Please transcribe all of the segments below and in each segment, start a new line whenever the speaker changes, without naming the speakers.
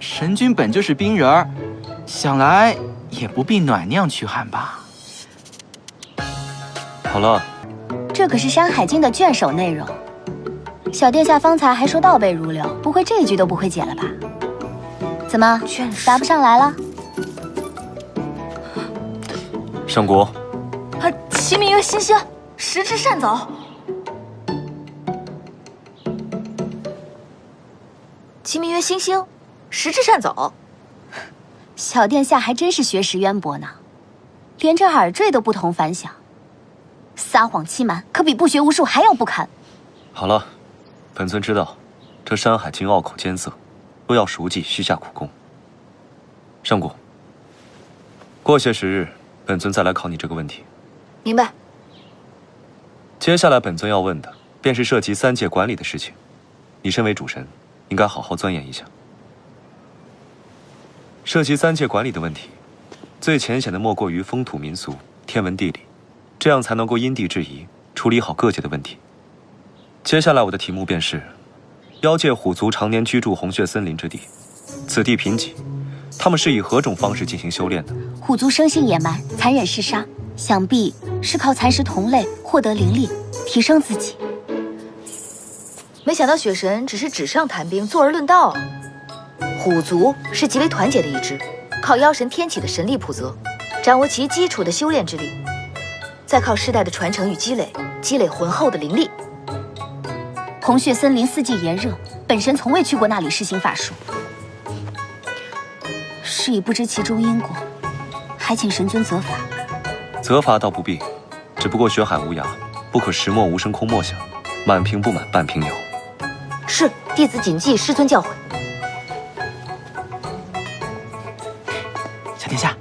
神君本就是冰人儿，想来也不必暖酿驱寒吧。
好了，
这可是《山海经》的卷首内容。小殿下方才还说倒背如流，不会这一句都不会解了吧？怎么，答不上来了？
上国，
其名曰新星，时至善走。其名曰新星，时至善走。
小殿下还真是学识渊博呢，连这耳坠都不同凡响。撒谎欺瞒，可比不学无术还要不堪。
好了，本尊知道，这《山海经》拗口艰涩，若要熟记，需下苦功。上国，过些时日，本尊再来考你这个问题。
明白。
接下来本尊要问的，便是涉及三界管理的事情。你身为主神，应该好好钻研一下。涉及三界管理的问题，最浅显的莫过于风土民俗、天文地理，这样才能够因地制宜，处理好各界的问题。接下来我的题目便是：妖界虎族常年居住红血森林之地，此地贫瘠，他们是以何种方式进行修炼的？
虎族生性野蛮，残忍嗜杀，想必是靠蚕食同类获得灵力，提升自己。
没想到雪神只是纸上谈兵，坐而论道啊！虎族是极为团结的一支，靠妖神天启的神力普泽，掌握其基础的修炼之力，再靠世代的传承与积累浑厚的灵力。
红血森林四季炎热，本神从未去过那里施行法术，是以不知其中因果，还请神君责罚。
责罚倒不必，只不过血海无涯，不可石墨无声空默想，满瓶不满半瓶有。
是，弟子谨记师尊教诲。
小殿下，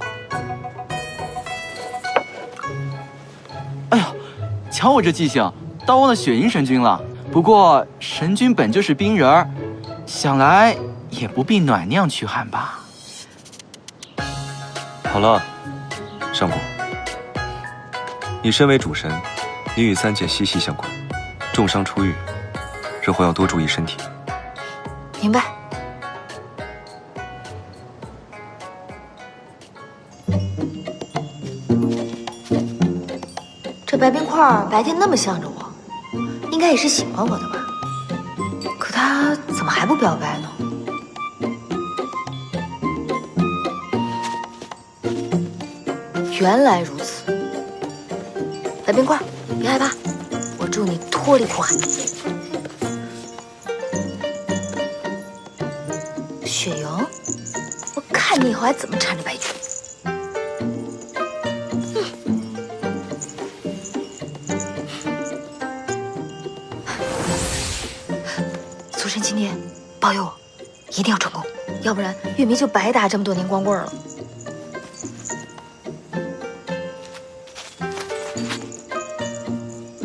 哎呦，瞧我这记性，倒忘了雪银神君了。不过神君本就是冰人儿，想来也不必暖酿驱寒吧。
好了，上国，你身为主神，你与三界息息相关，重伤初愈，日后要多注意身体。
明白。这白冰块白天那么向着我，应该也是喜欢我的吧？可他怎么还不表白呢？原来如此，白冰块，别害怕，我助你脱离苦海。雪莹，我看你以后还怎么缠着白君。祖神今天保佑我，一定要成功，要不然月迷就白打这么多年光棍了。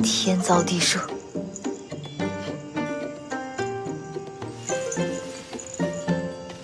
天造地设，